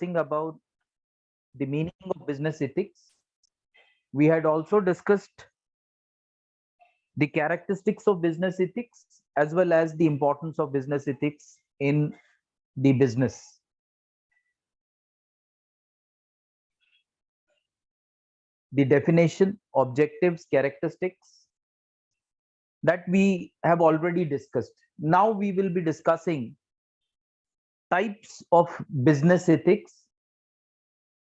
discussing about the meaning of business ethics. We had also discussed the characteristics of business ethics as well as the importance of business ethics in the business. The definition, objectives, characteristics that we have already discussed. Now we will be discussing types of business ethics.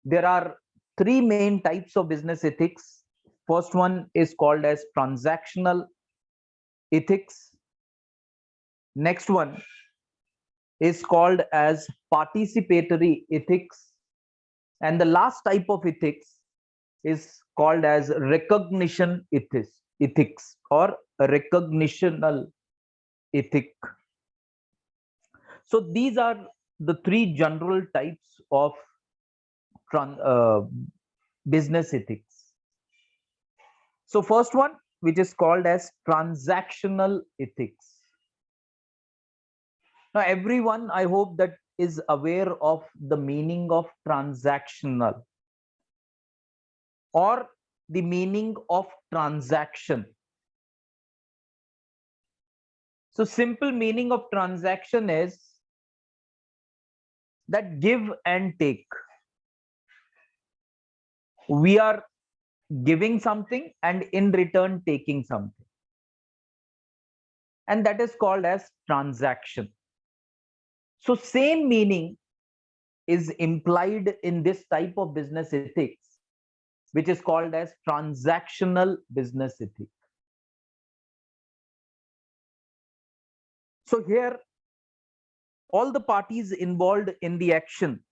There are three main types of business ethics. First one is called as transactional ethics. Next one is called as participatory ethics. And the last type of ethics is called as recognition ethics or recognitional ethic. So these are the three general types of business ethics. So first one, which is called as transactional ethics. Now everyone, I hope, that is aware of the meaning of transactional or the meaning of transaction. So simple meaning of transaction is that give and take. We are giving something and in return taking something. And that is called as transaction. So same meaning is implied in this type of business ethics, which is called as transactional business ethics. So here, all the parties involved in the action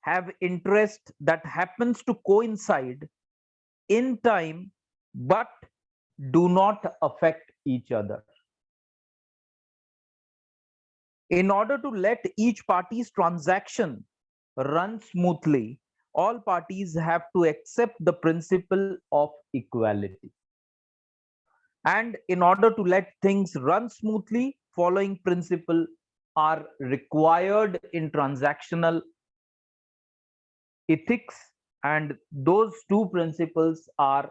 have interest that happens to coincide in time, but do not affect each other. In order to let each party's transaction run smoothly, all parties have to accept the principle of equality. And in order to let things run smoothly, following principle are required in transactional ethics, and those two principles are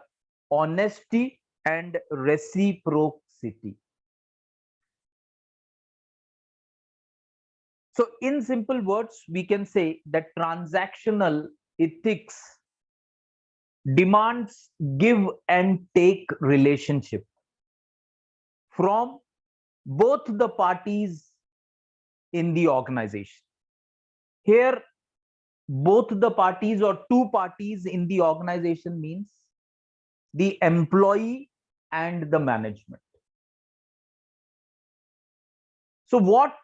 honesty and reciprocity. So in simple words, we can say that transactional ethics demands give and take relationship from both the parties in the organization. Here, both the parties or two parties in the organization means the employee and the management. So what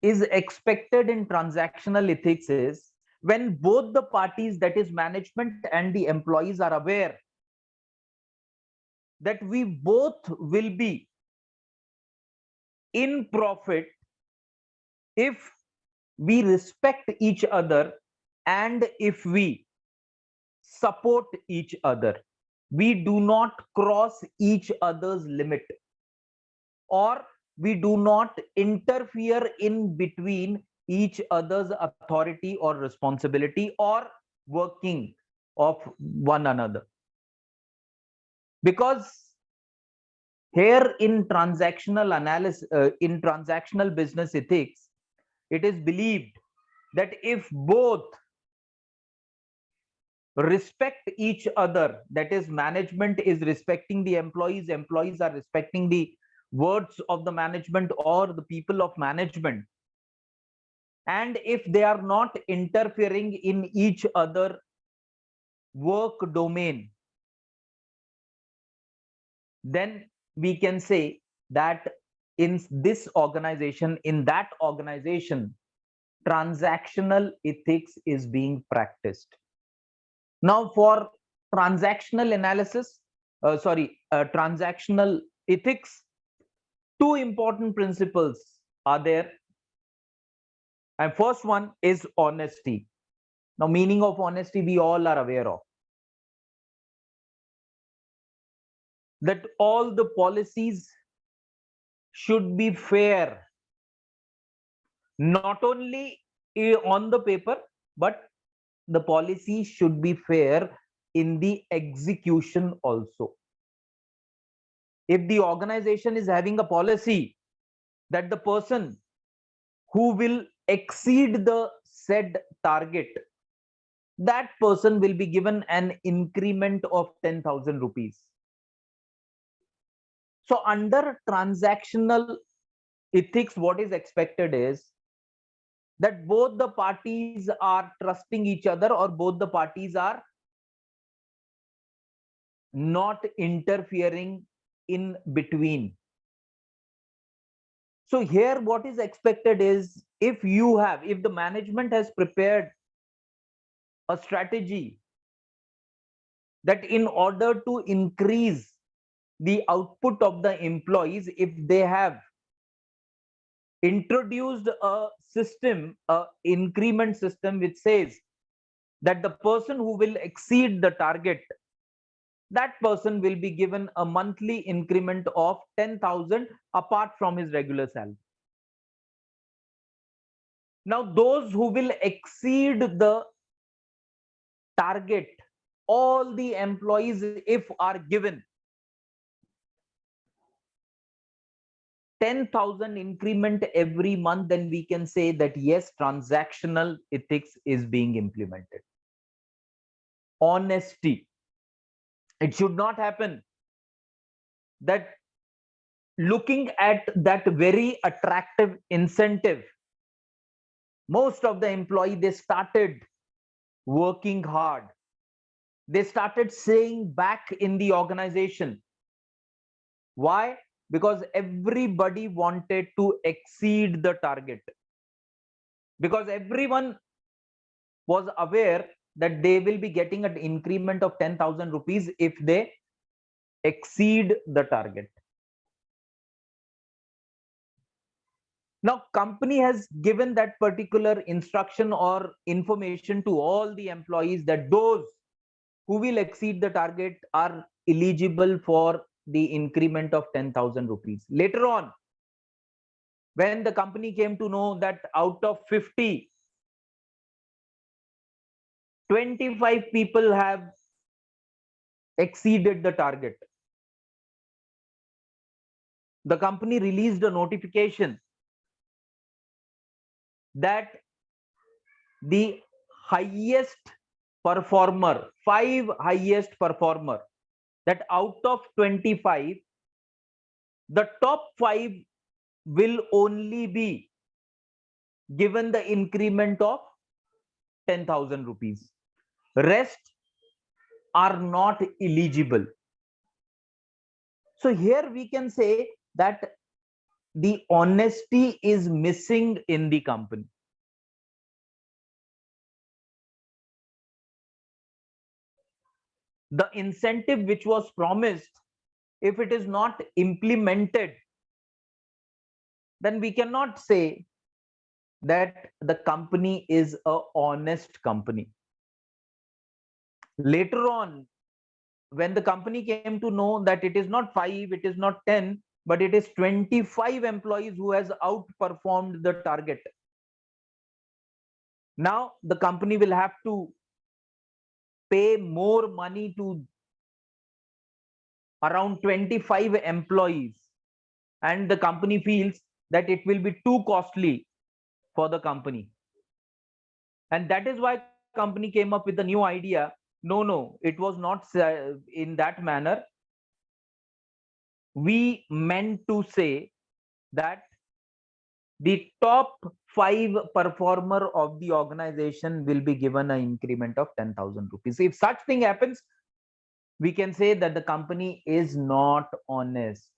is expected in transactional ethics is when both the parties, that is management and the employees, are aware that we both will be in profit if we respect each other and if we support each other. We do not cross each other's limit, or we do not interfere in between each other's authority or responsibility or working of one another. Because here in transactional analysis, in transactional business ethics, it is believed that if both respect each other, that is management is respecting the employees, employees are respecting the words of the management or the people of management, and if they are not interfering in each other work domain, then we can say that in this organization, in that organization, transactional ethics is being practiced. Now for transactional analysis, transactional ethics, two important principles are there. And first one is honesty. Now meaning of honesty we all are aware of. That all the policies should be fair, not only on the paper, but the policy should be fair in the execution also. If the organization is having a policy that the person who will exceed the said target, that person will be given an increment of 10,000 rupees. So under transactional ethics, what is expected is that both the parties are trusting each other, or both the parties are not interfering in between. So here what is expected is, if the management has prepared a strategy that in order to increase the output of the employees, if they have introduced a system, a increment system, which says that the person who will exceed the target, that person will be given a monthly increment of 10,000 apart from his regular salary. Now those who will exceed the target, all the employees, if are given 10,000 increment every month, then we can say that yes, transactional ethics is being implemented. Honesty. It should not happen that looking at that very attractive incentive, most of the employee, they started working hard. They started staying back in the organization. Why? Because everybody wanted to exceed the target. Because everyone was aware that they will be getting an increment of 10,000 rupees if they exceed the target. Now, company has given that particular instruction or information to all the employees that those who will exceed the target are eligible for the increment of 10,000 rupees. Later on, when the company came to know that out of 50, 25 people have exceeded the target, the company released a notification that the highest performer, 5 highest performer, that out of 25, the top 5 will only be given the increment of 10,000 rupees. Rest are not eligible. So here we can say that the honesty is missing in the company. The incentive which was promised, if it is not implemented, then we cannot say that the company is a honest company. Later on, when the company came to know that it is not 5, it is not 10, but it is 25 employees who has outperformed the target, now the company will have to pay more money to around 25 employees, and the company feels that it will be too costly for the company, and that is why company came up with the new idea. No, it was not in that manner. We meant to say that the top 5 performer of the organization will be given an increment of 10,000 rupees. If such thing happens, we can say that the company is not honest.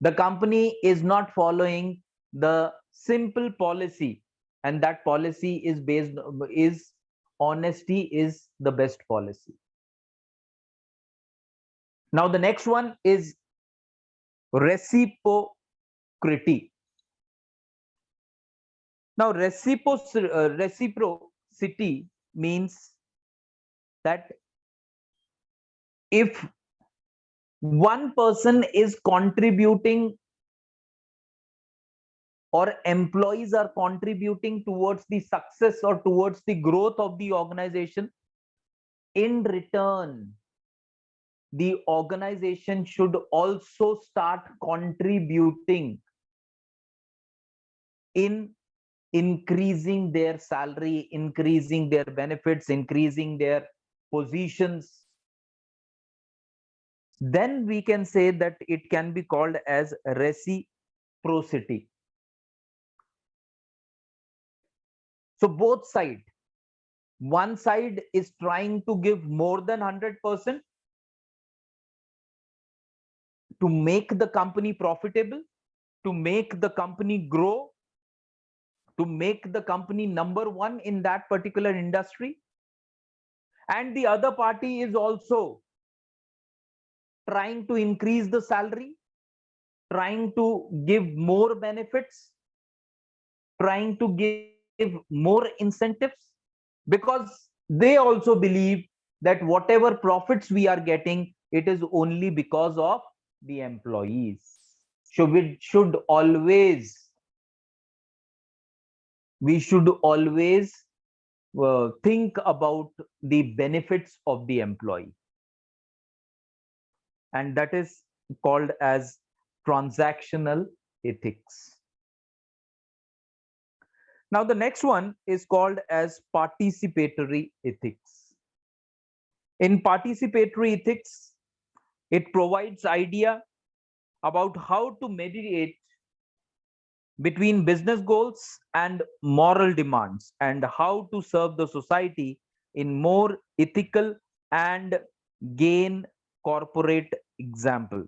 The company is not following the simple policy, and that policy is based is honesty is the best policy. Now the next one is reciprocity. Now reciprocity means that if one person is contributing or employees are contributing towards the success or towards the growth of the organization, in return, the organization should also start contributing in increasing their salary, increasing their benefits, increasing their positions. Then we can say that it can be called as reciprocity. So both sides, one side is trying to give more than 100% to make the company profitable, to make the company grow, to make the company number one in that particular industry. And the other party is also trying to increase the salary, trying to give more benefits, trying to give more incentives, because they also believe that whatever profits we are getting, it is only because of the employees. So we should always think about the benefits of the employee, and that is called as transactional ethics. Now the next one is called as participatory ethics. In participatory ethics, it provides idea about how to mediate between business goals and moral demands, and how to serve the society in more ethical and gain corporate example.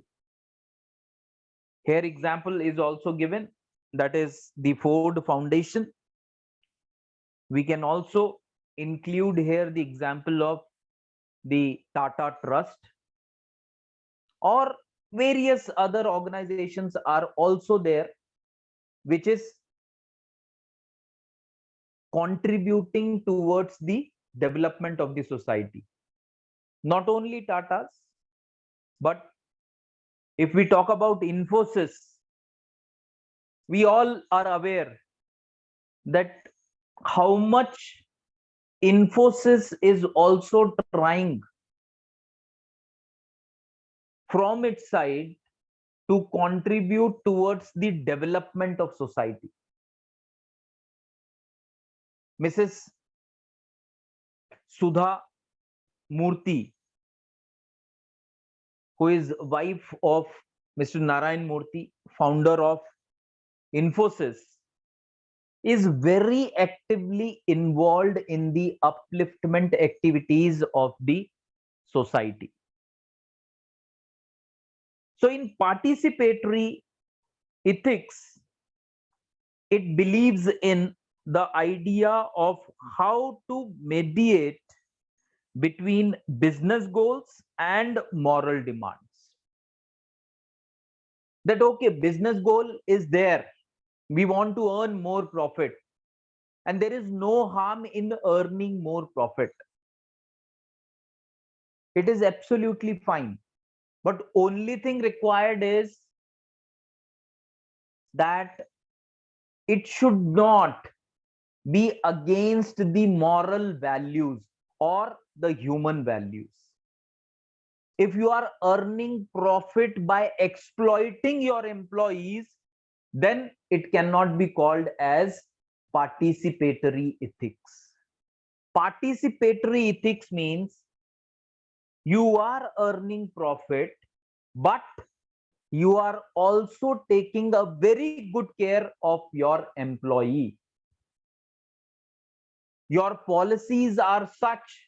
Here example is also given, that is the Ford Foundation. We can also include here the example of the Tata Trust, or various other organizations are also there, which is contributing towards the development of the society. Not only Tata's, but if we talk about Infosys, we all are aware that how much Infosys is also trying from its side to contribute towards the development of society. Mrs. Sudha Murthy, who is wife of Mr. Narayan Murthy, founder of Infosys, is very actively involved in the upliftment activities of the society. So in participatory ethics, it believes in the idea of how to mediate between business goals and moral demands. That okay, business goal is there, we want to earn more profit, and there is no harm in earning more profit. It is absolutely fine, but only thing required is that it should not be against the moral values or the human values. If you are earning profit by exploiting your employees, then it cannot be called as participatory ethics. Participatory ethics means you are earning profit, but you are also taking a very good care of your employee. Your policies are such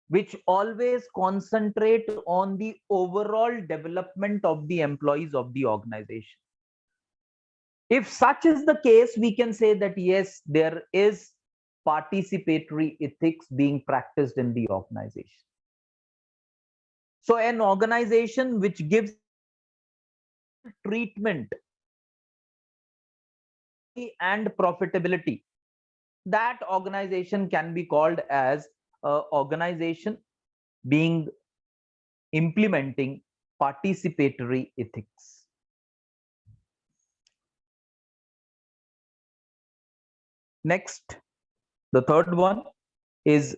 which always concentrate on the overall development of the employees of the organization. If such is the case, we can say that yes, there is participatory ethics being practiced in the organization. So an organization which gives treatment and profitability, that organization can be called as an organization being implementing participatory ethics. Next, the third one is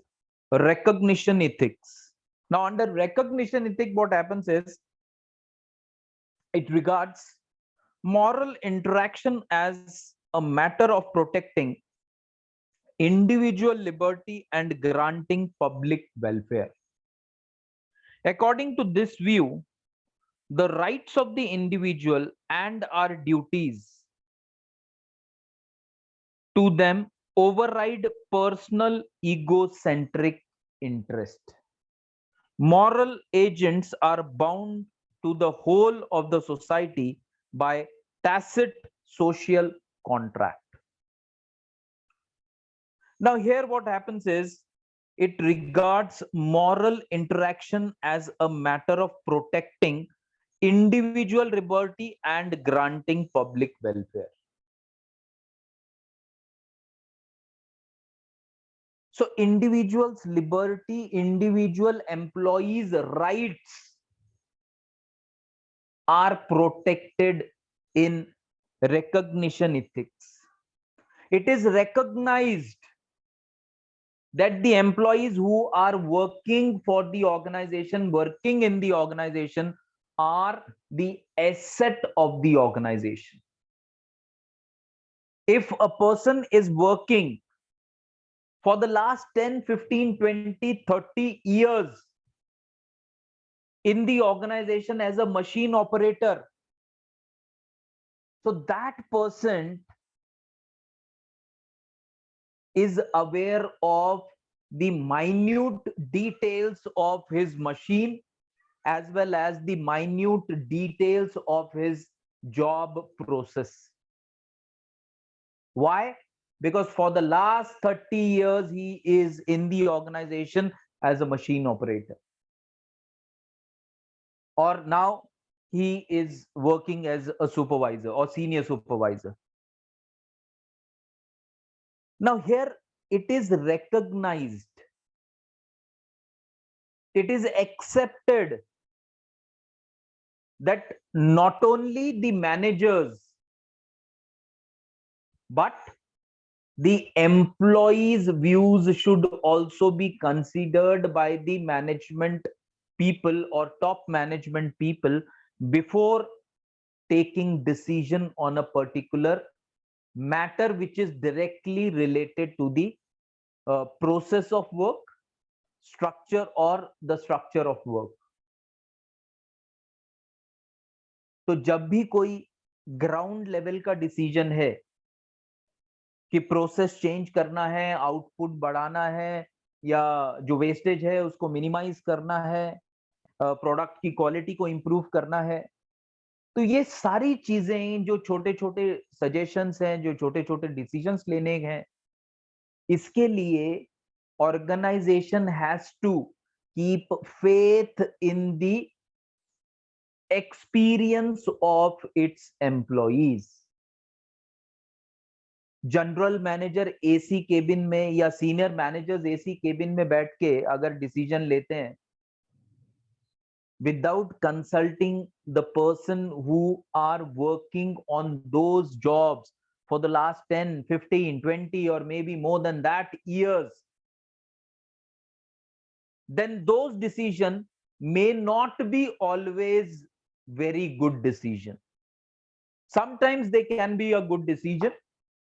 recognition ethics. Now, under recognition ethic, what happens is it regards moral interaction as a matter of protecting individual liberty and granting public welfare. According to this view, the rights of the individual and our duties to them override personal egocentric interest. Moral agents are bound to the whole of the society by tacit social contract. Now, here what happens is it regards moral interaction as a matter of protecting individual liberty and granting public welfare. So, individuals' liberty, individual employees' rights are protected in recognition ethics. It is recognized that the employees who are working for the organization, working in the organization, are the asset of the organization. If a person is working for the last 10, 15, 20, 30 years in the organization as a machine operator, so that person is aware of the minute details of his machine as well as the minute details of his job process. Why? Because for the last 30 years, he is in the organization as a machine operator. Or now he is working as a supervisor or senior supervisor. Now here it is recognized, it is accepted that not only the managers, but the employees' views should also be considered by the management people or top management people before taking decision on a particular matter which is directly related to the process of work, structure or the structure of work. तो जब भी कोई ground level का decision है कि process change करना है, output बढ़ाना है या जो वेस्टेज है उसको मिनिमाइज करना है, प्रोडक्ट की क्वालिटी को इंप्रूव करना है, तो ये सारी चीजें जो छोटे छोटे सजेशंस हैं, जो छोटे छोटे डिसीजंस लेने हैं, इसके लिए organisation has to keep faith in the experience of its employees. General manager AC cabin में या सीनियर मैनेजर्स एसी केबिन में बैठ के अगर डिसीजन लेते हैं without consulting the person who are working on those jobs for the last 10, 15, 20 or maybe more than that years, then those decisions may not be always very good decision. Sometimes they can be a good decision,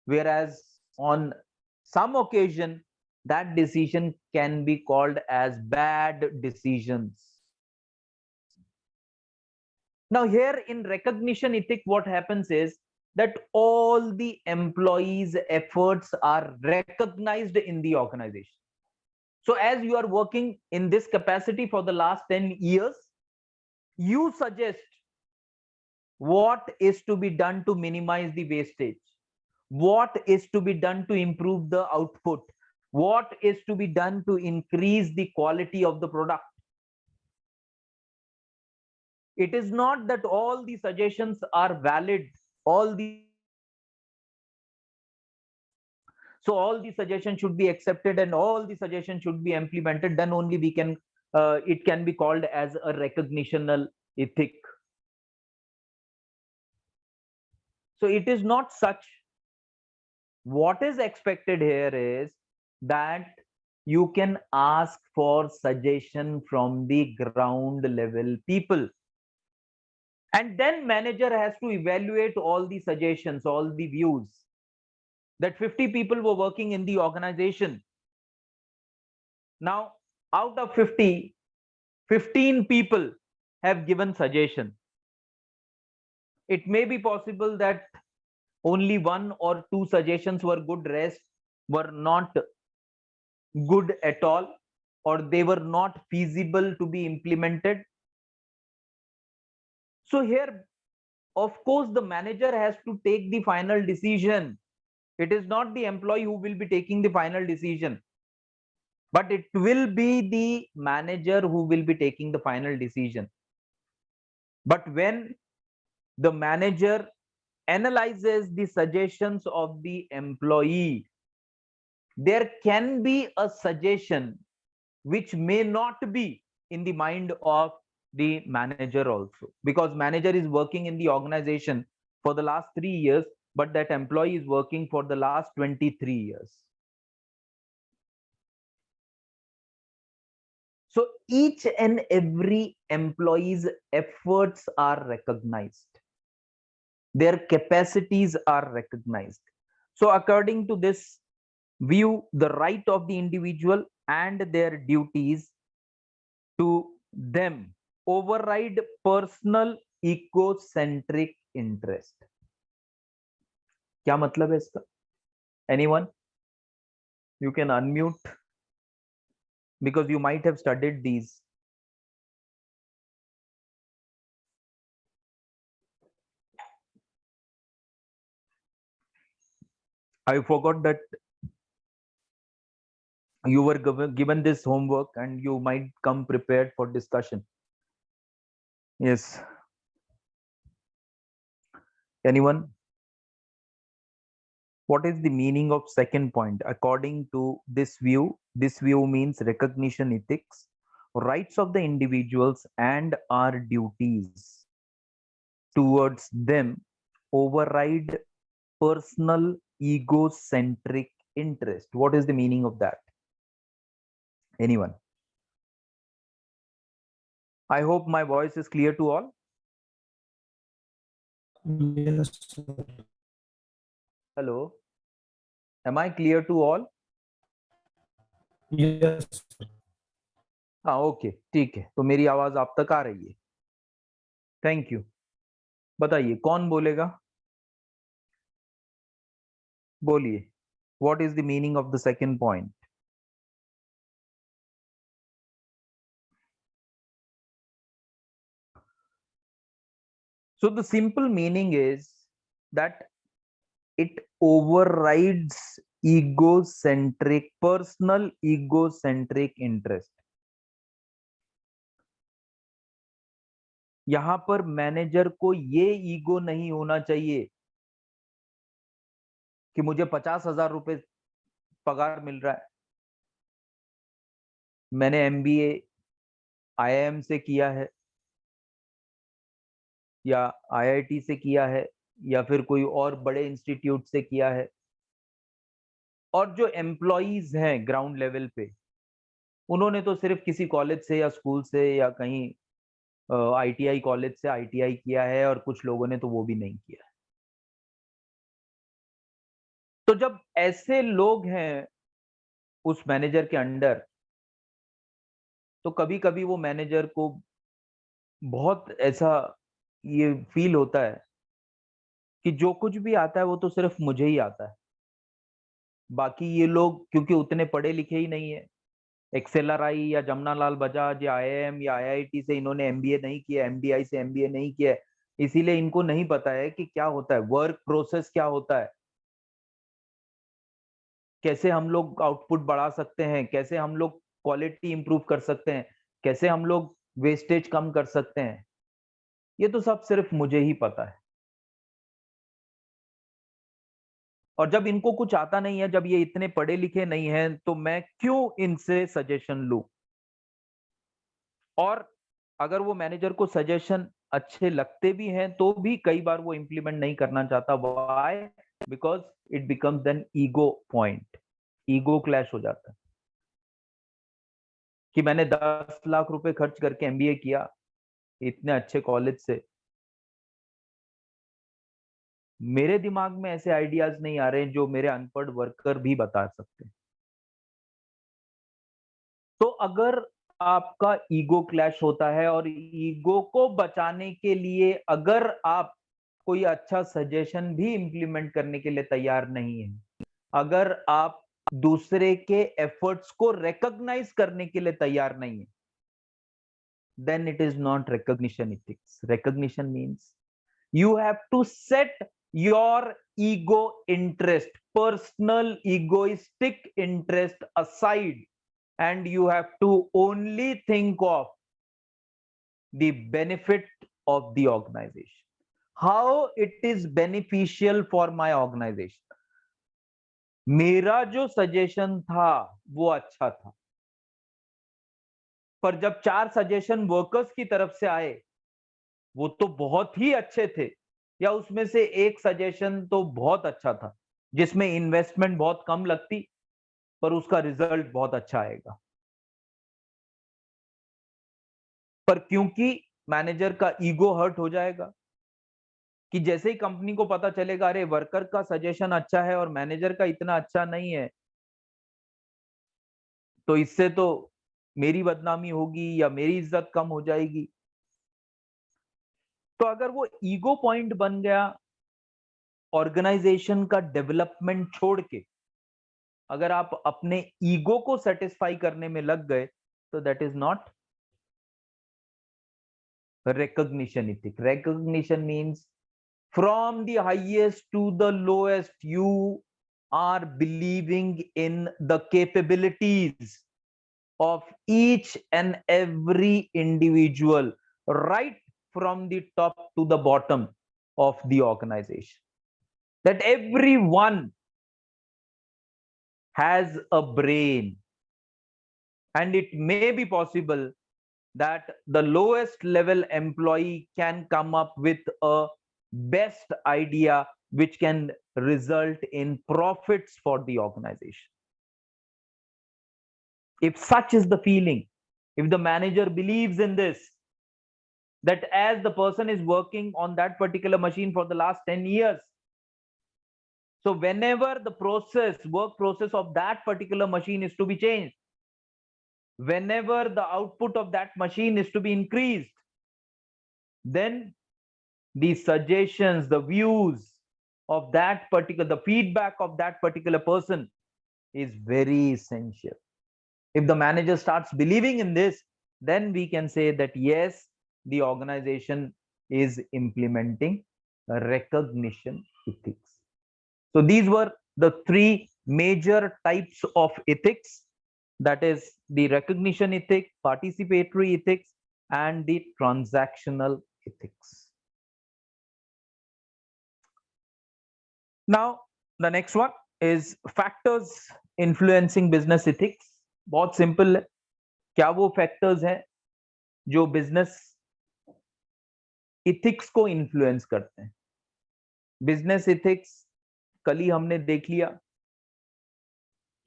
whereas on some occasion that decision can be called as bad decisions. Now here in recognition ethic, what happens is that all the employees' efforts are recognized in the organization. So as you are working in this capacity for the last 10 years, you suggest what is to be done to minimize the wastage, what is to be done to improve the output, what is to be done to increase the quality of the product. It is not that all the suggestions are valid, all the so all the suggestions should be accepted and all the suggestions should be implemented, then only we can it can be called as a recognitional ethic. So it is not such what is expected here is that you can ask for suggestion from the ground level people, and then manager has to evaluate all the suggestions, all the views. That 50 people were working in the organization. Now, out of 50, 15 people have given suggestion. It may be possible that only one or two suggestions were good, rest were not good at all, or they were not feasible to be implemented. So here, of course, the manager has to take the final decision. It is not the employee who will be taking the final decision, but it will be the manager who will be taking the final decision. But when the manager analyzes the suggestions of the employee, there can be a suggestion which may not be in the mind of the manager also, because manager is working in the organization for the last 3 years, but that employee is working for the last 23 years. So each and every employee's efforts are recognized, their capacities are recognized. So according to this view, the right of the individual and their duties to them override personal egocentric interest. क्या मतलब है इसका? Anyone? You can unmute because you might have studied these. I forgot that you were given this homework and you might come prepared for discussion. Yes. Anyone? What is the meaning of second point? According to this view means recognition ethics, rights of the individuals and our duties towards them override personal egocentric interest. What is the meaning of that? Anyone? I hope my voice is clear to all. Yes, sir. Hello, am I clear to all? Yes, sir. हाँ, okay, ठीक है, तो मेरी आवाज आप तक आ रही है? Thank you. बताइए कौन बोलेगा? बोलिए, what is the meaning of the second point? So the simple meaning is that it overrides personal egocentric interest. यहां पर मैनेजर को ये ईगो नहीं होना चाहिए कि मुझे 50,000 रुपए पगार मिल रहा है, मैंने MBA IIM से किया है या IIT से किया है या फिर कोई और बड़े इंस्टीट्यूट से किया है, और जो एम्प्लॉइज हैं ग्राउंड लेवल पे, उन्होंने तो सिर्फ किसी कॉलेज से या स्कूल से या कहीं ITI कॉलेज से ITI किया है, और कुछ लोगों ने तो वो भी नहीं किया है। तो जब ऐसे लोग हैं उस मैनेजर के अंडर, तो कभी कभी वो मैनेजर को बहुत ऐसा ये फील होता है कि जो कुछ भी आता है वो तो सिर्फ मुझे ही आता है, बाकी ये लोग क्योंकि उतने पढ़े लिखे ही नहीं है, एक्सेलराई या जमनालाल बजाज या IIM या IIT से इन्होंने MBA नहीं किया, MDI से MBA नहीं किया, इसीलिए इनको नहीं पता है कि क्या होता है वर्क प्रोसेस, क्या होता है, कैसे हम लोग आउटपुट बढ़ा सकते हैं, कैसे हम लोग क्वालिटी इंप्रूव कर सकते हैं, कैसे हम लोग वेस्टेज कम कर सकते हैं, ये तो सब सिर्फ मुझे ही पता है। और जब इनको कुछ आता नहीं है, जब ये इतने पढ़े लिखे नहीं हैं, तो मैं क्यों इनसे सजेशन लूं? और अगर वो मैनेजर को सजेशन अच्छे लगते भी हैं तो भी कई बार वो इंप्लीमेंट नहीं करना चाहता। Why? because it becomes an ego point. ego clash हो जाता है कि मैंने 10 लाख रुपए खर्च करके एमबीए किया इतने अच्छे कॉलेज से, मेरे दिमाग में ऐसे आइडियाज नहीं आ रहे जो मेरे अनपढ़ वर्कर भी बता सकते हैं। तो अगर आपका ईगो क्लैश होता है और ईगो को बचाने के लिए अगर आप कोई अच्छा सजेशन भी इंप्लीमेंट करने के लिए तैयार नहीं है, अगर आप दूसरे के एफर्ट्स को रिकॉग्नाइज करने के लिए तैयार नहीं है, then it is not recognition ethics. Recognition means you have to set your ego interest, personal egoistic interest aside, and you have to only think of the benefit of the organization, how it is beneficial for my organization. मेरा जो suggestion था वो अच्छा था, पर जब 4 suggestion workers की तरफ से आए वो तो बहुत ही अच्छे थे, या उसमें से एक सजेशन तो बहुत अच्छा था जिसमें इन्वेस्टमेंट बहुत कम लगती पर उसका रिजल्ट बहुत अच्छा आएगा, पर क्योंकि मैनेजर का ईगो हर्ट हो जाएगा कि जैसे ही कंपनी को पता चलेगा अरे वर्कर का सजेशन अच्छा है और मैनेजर का इतना अच्छा नहीं है, तो इससे तो मेरी बदनामी होगी या मेरी इज्जत कम हो जाएगी। तो अगर वो ईगो पॉइंट बन गया ऑर्गेनाइजेशन का डेवलपमेंट छोड़ के, अगर आप अपने ईगो को सेटिस्फाई करने में लग गए, तो that is not recognition ethic. Recognition means from the highest to the lowest, you are believing in the capabilities of each and every individual, right from the top to the bottom of the organization. That everyone has a brain, and it may be possible that the lowest level employee can come up with a best idea which can result in profits for the organization. If such is the feeling, if the manager believes in this, that as the person is working on that particular machine for the last 10 years, so whenever the work process of that particular machine is to be changed, whenever the output of that machine is to be increased, then the suggestions, the views of that particular, the feedback of that particular person is very essential. If the manager starts believing in this, then we can say that yes, the organization is implementing recognition ethics. So these were the 3 major types of ethics, that is the recognition ethic, participatory ethics, and the transactional ethics. Now, the next one is factors influencing business ethics. बहुत simple है, क्या वो factors हैं जो business ethics को influence करते हैं? Business ethics कल ही हमने देख लिया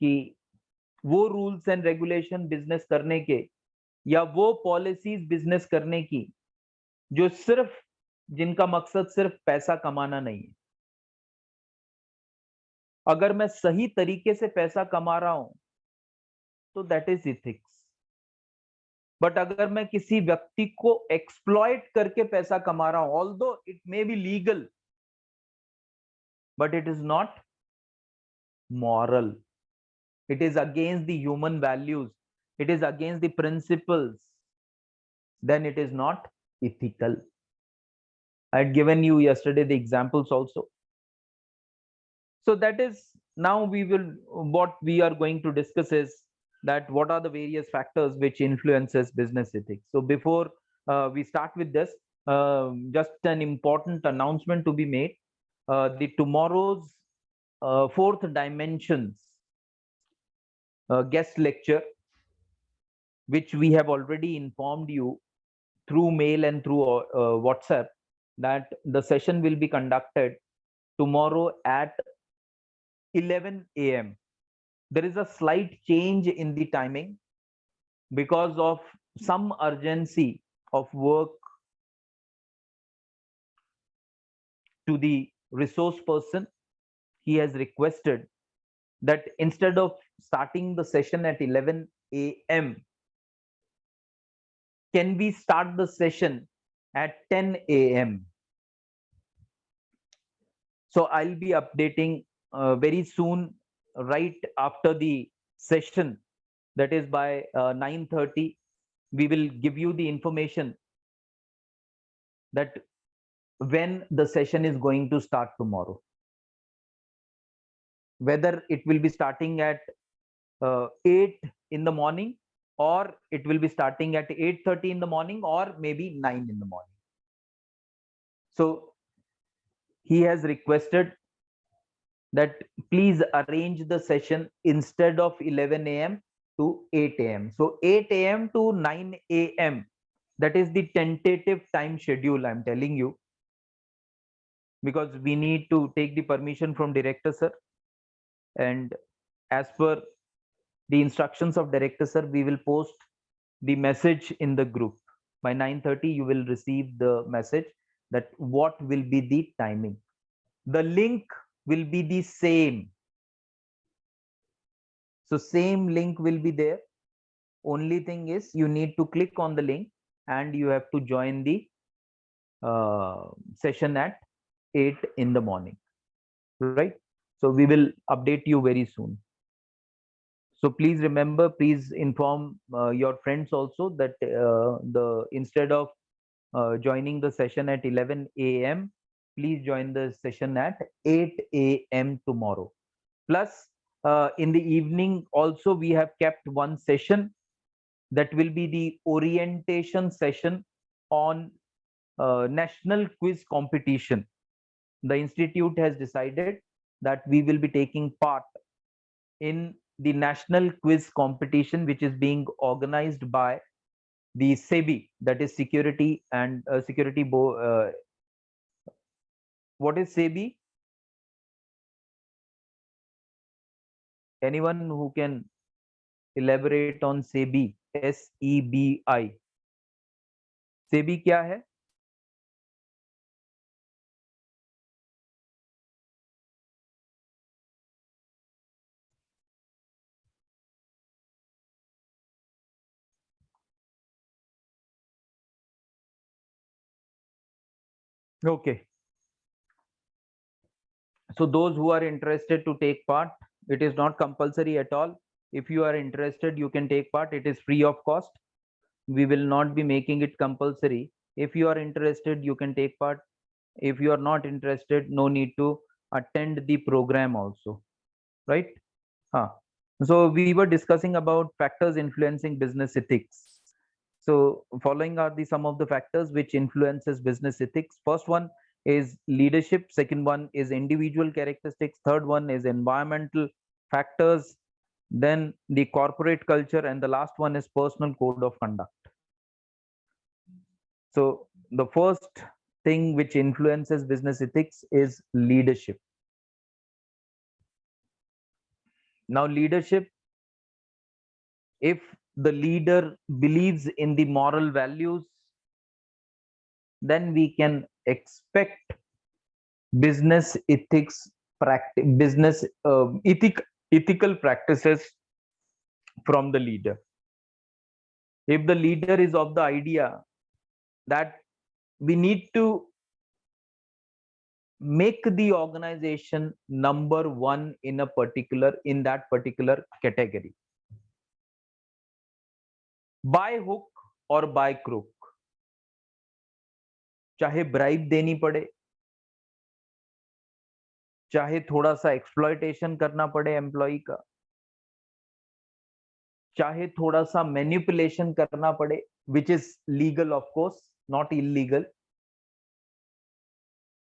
कि वो रूल्स एंड रेगुलेशन बिजनेस करने के या वो पॉलिसीज बिजनेस करने की जो सिर्फ जिनका मकसद सिर्फ पैसा कमाना नहीं है। अगर मैं सही तरीके से पैसा कमा रहा हूं तो दैट इज इथिक्स, बट अगर मैं किसी व्यक्ति को एक्सप्लॉइट करके पैसा कमा रहा हूं, although it may be legal, but it is not moral, it is against the human values, it is against the principles, then it is not ethical. I had given you yesterday the examples also. So that is, now we will, what we are going to discuss is that what are the various factors which influences business ethics. So before we start with this, just an important announcement to be made. The tomorrow's 4th dimensions guest lecture, which we have already informed you through mail and through WhatsApp, that the session will be conducted tomorrow at 11 a.m. There is a slight change in the timing because of some urgency of work to the resource person. He has requested that instead of starting the session at 11 a.m., can we start the session at 10 a.m.? So I'll be updating very soon, right after the session, that is by 9:30. We will give you the information that when the session is going to start tomorrow, whether it will be starting at 8 in the morning, or it will be starting at 8:30 in the morning, or maybe 9 in the morning. So he has requested that please arrange the session instead of 11 a.m. to 8 a.m. So 8 a.m. to 9 a.m. that is the tentative time schedule, I'm telling you, because we need to take the permission from director sir, and as per the instructions of director sir, we will post the message in the group. By 9:30 you will receive the message that what will be the timing. The link will be the same. So same link will be there. Only thing is you need to click on the link and you have to join the session at 8 in the morning, right? So we will update you very soon. So please remember, please inform your friends also that the instead of joining the session at 11 a.m., please join the session at 8 a.m. tomorrow. Plus, in the evening also we have kept one session that will be the orientation session on national quiz competition. The institute has decided that we will be taking part in the national quiz competition, which is being organized by the SEBI, that is Security and Security Board. What is SEBI? Anyone who can elaborate on SEBI? SEBI. SEBI क्या है? Okay. So those who are interested to take part, it is not compulsory at all. If you are interested, you can take part. It is free of cost. We will not be making it compulsory. If you are interested, you can take part. If you are not interested, no need to attend the program also, right? So we were discussing about factors influencing business ethics. So following are the some of the factors which influences business ethics. First one is leadership. Second one is individual characteristics. Third one is environmental factors. Then the corporate culture, and the last one is personal code of conduct. So the first thing which influences business ethics is leadership. Now, leadership, if the leader believes in the moral values, then we can expect business ethics practice, business ethical practices from the leader. If the leader is of the idea that we need to make the organization number one in a particular, in that particular category, by hook or by crook, चाहे bribe देनी पड़े, चाहे थोड़ा सा exploitation करना पड़े employ का, चाहे थोड़ा सा मैनिपुलेशन करना पड़े, which is legal of course, not illegal,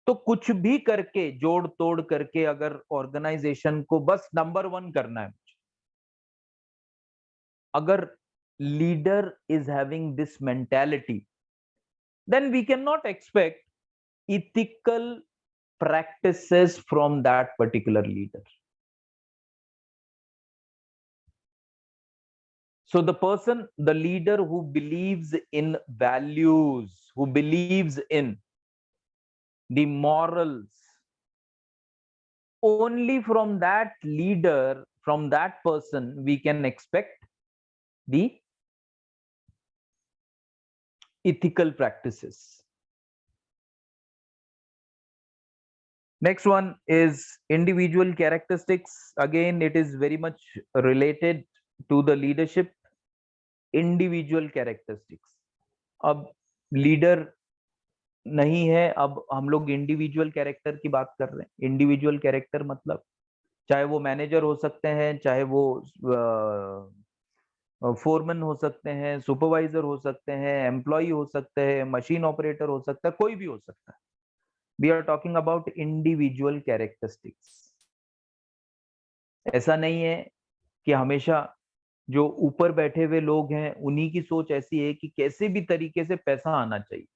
तो कुछ भी करके जोड़ तोड़ करके अगर ऑर्गेनाइजेशन को बस नंबर वन करना है, अगर leader is having this mentality, then we cannot expect ethical practices from that particular leader. So the person, the leader who believes in values, who believes in the morals, only from that leader, from that person, we can expect the ethical practices. Next one is individual characteristics. Again, it is very much related to the leadership. Individual characteristics. अब leader नहीं है, अब हम लोग individual character की बात कर रहे हैं. इंडिविजुअल कैरेक्टर मतलब चाहे वो मैनेजर हो सकते हैं, चाहे वो फोरमैन हो सकते हैं, सुपरवाइजर हो सकते हैं, एम्प्लॉय हो सकते हैं, मशीन ऑपरेटर हो सकता है, कोई भी हो सकता है. We are talking about individual characteristics. ऐसा नहीं है कि हमेशा जो ऊपर बैठे हुए लोग हैं उन्हीं की सोच ऐसी है कि कैसे भी तरीके से पैसा आना चाहिए.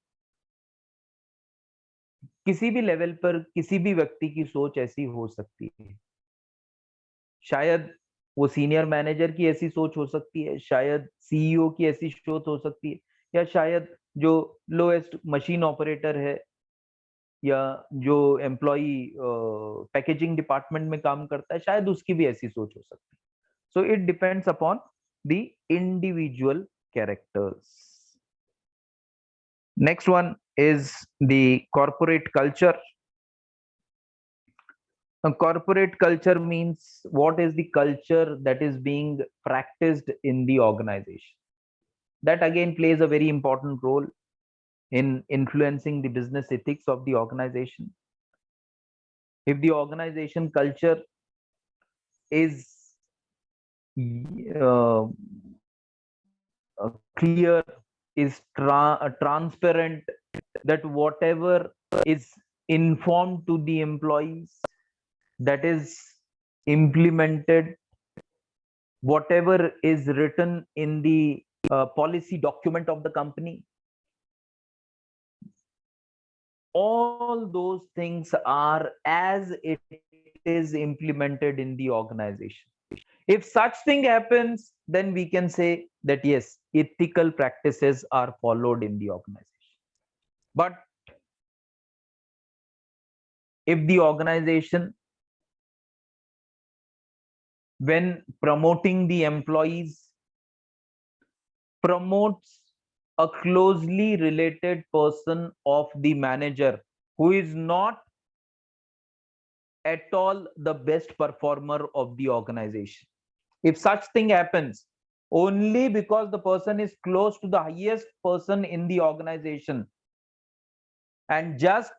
किसी भी लेवल पर किसी भी व्यक्ति की सोच ऐसी हो सकती है. शायद वो सीनियर मैनेजर की ऐसी सोच हो सकती है, शायद सीईओ की ऐसी सोच हो सकती है, या शायद जो लोएस्ट मशीन ऑपरेटर है या जो एम्प्लॉय पैकेजिंग डिपार्टमेंट में काम करता है, शायद उसकी भी ऐसी सोच हो सकती है. So it depends upon the individual characters. Next one is the corporate culture. Corporate culture means what is the culture that is being practiced in the organization. That again plays a very important role in influencing the business ethics of the organization. If the organization culture is uh, clear, is transparent, that whatever is informed to the employees, that is implemented, whatever is written in the policy document of the company, all those things are as it is implemented in the organization. If such thing happens, then we can say that yes, ethical practices are followed in the organization. But if the organization, when promoting the employees, promotes a closely related person of the manager who is not at all the best performer of the organization, if such thing happens only because the person is close to the highest person in the organization, and just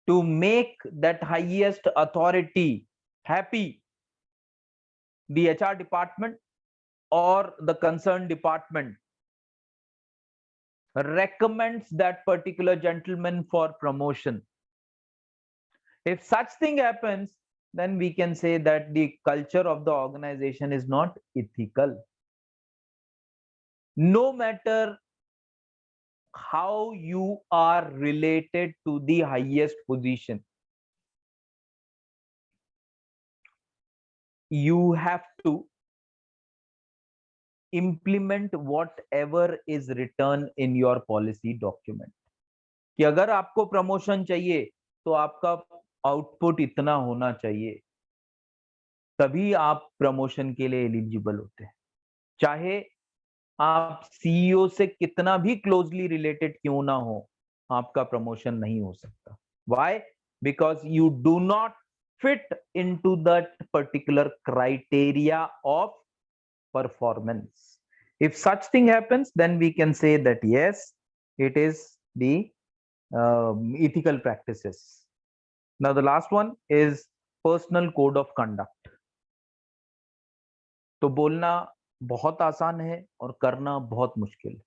to make that highest authority happy, the HR department or the concerned department recommends that particular gentleman for promotion. If such thing happens, then we can say that the culture of the organization is not ethical. No matter how you are related to the highest position, you have to implement whatever is written in your policy document. कि अगर आपको promotion चाहिए तो आपका output इतना होना चाहिए, तभी आप प्रमोशन के लिए एलिजिबल होते हैं. चाहे आप सीईओ से कितना भी क्लोजली रिलेटेड क्यों ना हो, आपका प्रमोशन नहीं हो सकता. Why? Because you do not fit into that particular criteria of performance. If such thing happens, then we can say that yes, it is the ethical practices. Now the last one is personal code of conduct. तो बोलना बहुत आसान है और करना बहुत मुश्किल है.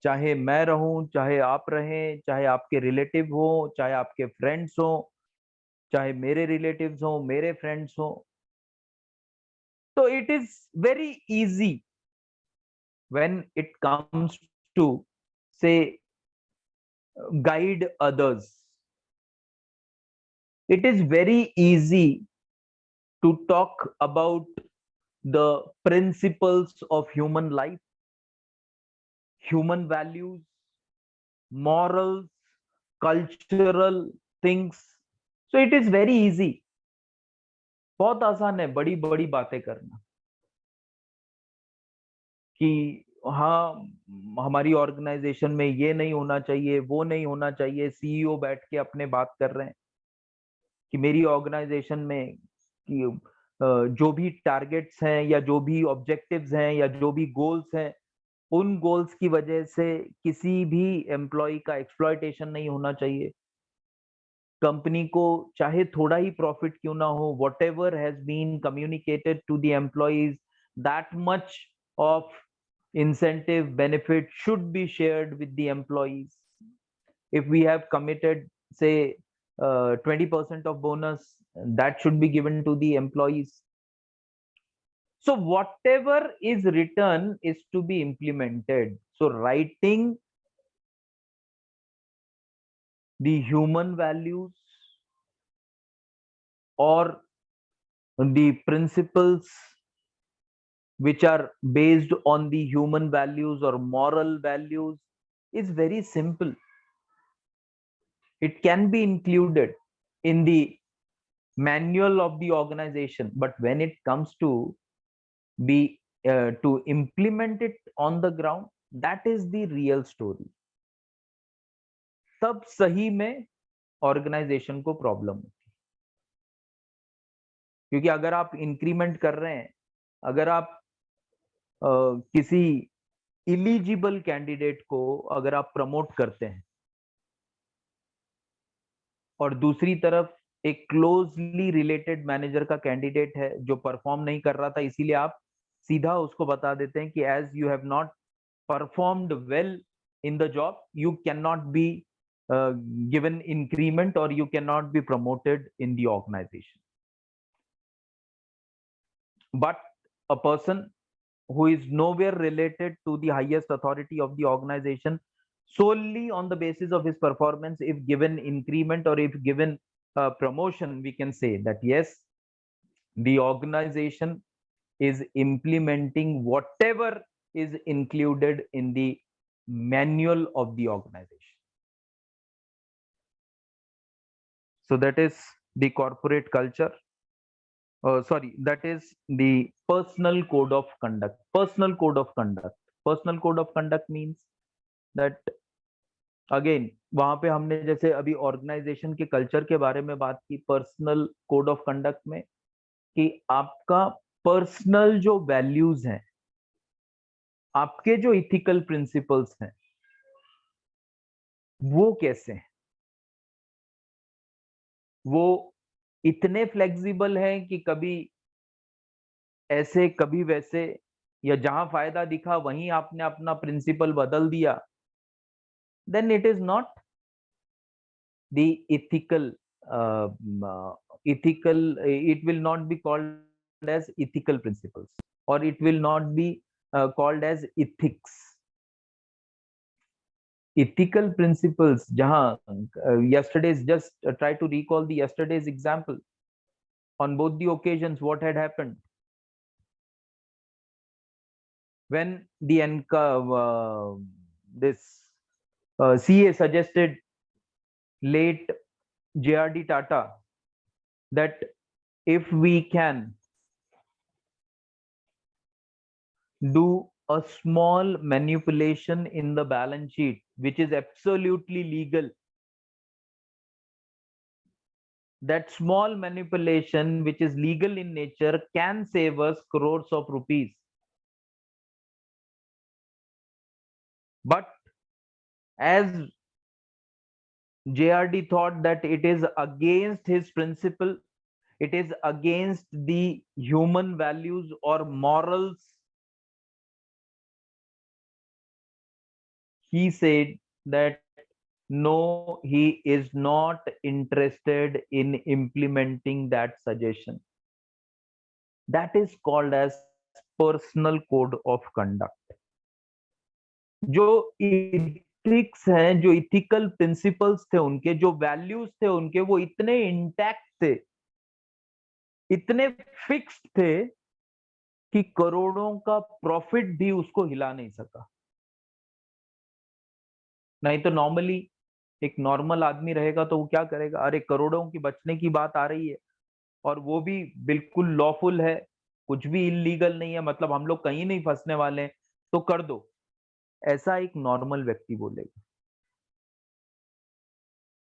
चाहे मैं रहूं, चाहे आप रहें, चाहे आपके रिलेटिव हो, चाहे आपके फ्रेंड्स हो, चाहे मेरे रिलेटिव्स हो, मेरे फ्रेंड्स हो, तो it is very easy when it comes to say guide others. It is very easy to talk about the principles of human life, human values, morals, cultural things. So it is very easy. बहुत आसान है बड़ी बड़ी बातें करना कि हाँ, हमारी ऑर्गेनाइजेशन में ये नहीं होना चाहिए, वो नहीं होना चाहिए। सीईओ बैठ के अपने बात कर रहे हैं कि मेरी ऑर्गेनाइजेशन में कि जो भी टारगेट्स हैं या जो भी ऑब्जेक्टिव्स हैं या जो भी गोल्स हैं, उन गोल्स की वजह से किसी भी एम्प्लॉय का एक्सप्लॉयटेशन नहीं होना चाहिए। कंपनी को चाहे थोड़ा ही प्रॉफिट क्यों ना हो, whatever has been communicated to the employees, that much of incentive benefit should be shared with the employees. If we have committed, say, 20% of bonus, that should be given to the employees. So whatever is written is to be implemented. So writing the human values or the principles which are based on the human values or moral values is very simple. It can be included in the manual of the organization, but when it comes to be to implement it on the ground, that is the real story. तब सही में organisation को problem होती है, क्योंकि अगर आप increment कर रहे हैं, अगर आप किसी इलिजिबल कैंडिडेट को अगर आप प्रमोट करते हैं और दूसरी तरफ एक क्लोजली रिलेटेड मैनेजर का कैंडिडेट है जो परफॉर्म नहीं कर रहा था, इसीलिए आप सीधा उसको बता देते हैं कि as you have not performed well in the job, you cannot be given increment or you cannot be promoted in the organization. But a person who is nowhere related to the highest authority of the organization, solely on the basis of his performance, if given increment or if given promotion, we can say that yes, the organization is implementing whatever is included in the manual of the organization. So that is the corporate culture. Sorry, that is the personal code of conduct. Personal code of conduct. Personal code of conduct means that again वहां पे हमने जैसे अभी organisation के culture के बारे में बात की पर्सनल कोड ऑफ कंडक्ट में, कि आपका पर्सनल जो वैल्यूज हैं, आपके जो इथिकल प्रिंसिपल्स हैं, वो कैसे हैं? वो इतने फ्लेक्सिबल हैं कि कभी ऐसे कभी वैसे, या जहां फायदा दिखा वहीं आपने अपना प्रिंसिपल बदल दिया, then it is not the it will not be called as ethical principles, or it will not be called as ethics. Ethical principles, jahan yesterday's, just try to recall the yesterday's example. On both the occasions, what had happened when the this CA suggested late JRD Tata that if we can do a small manipulation in the balance sheet, which is absolutely legal, that small manipulation, which is legal in nature, can save us crores of rupees. But as JRD thought that it is against his principle, it is against the human values or morals, he said that no, he is not interested in implementing that suggestion. That is called as personal code of conduct. जो ethics हैं, जो ethical principles थे उनके, जो values थे उनके, वो इतने इंटैक्ट थे, इतने फिक्स्ड थे कि करोड़ों का प्रॉफिट भी उसको हिला नहीं सका। नहीं तो नॉर्मली एक नॉर्मल आदमी रहेगा तो वो क्या करेगा, अरे करोड़ों की बचने की बात आ रही है और वो भी बिल्कुल लॉफुल है, कुछ भी इलीगल नहीं है, मतलब हम लोग कहीं नहीं फंसने वाले हैं, तो कर दो, ऐसा एक नॉर्मल व्यक्ति बोलेगा।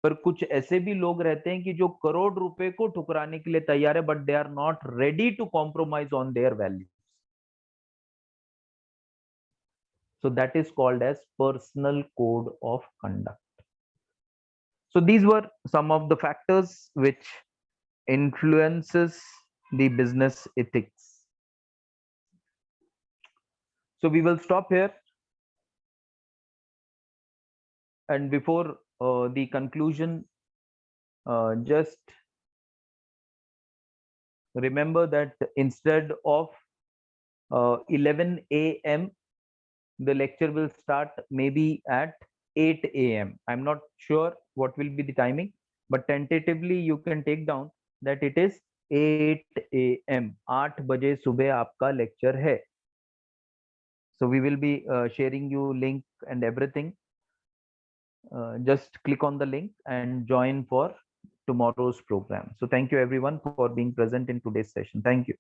पर कुछ ऐसे भी लोग रहते हैं कि जो करोड़ रुपए को ठुकराने के लिए तैयार है, but they are not ready to compromise on their value. So that is called as personal code of conduct. So these were some of the factors which influences the business ethics. So we will stop here, and before the conclusion, just remember that instead of 11 a.m. the lecture will start maybe at 8 a.m. I'm not sure what will be the timing, but tentatively you can take down that it is 8 a.m. 8 बजे सुबह आपका lecture है. So we will be sharing you link and everything. Just click on the link and join for tomorrow's program. So thank you everyone for being present in today's session. Thank you.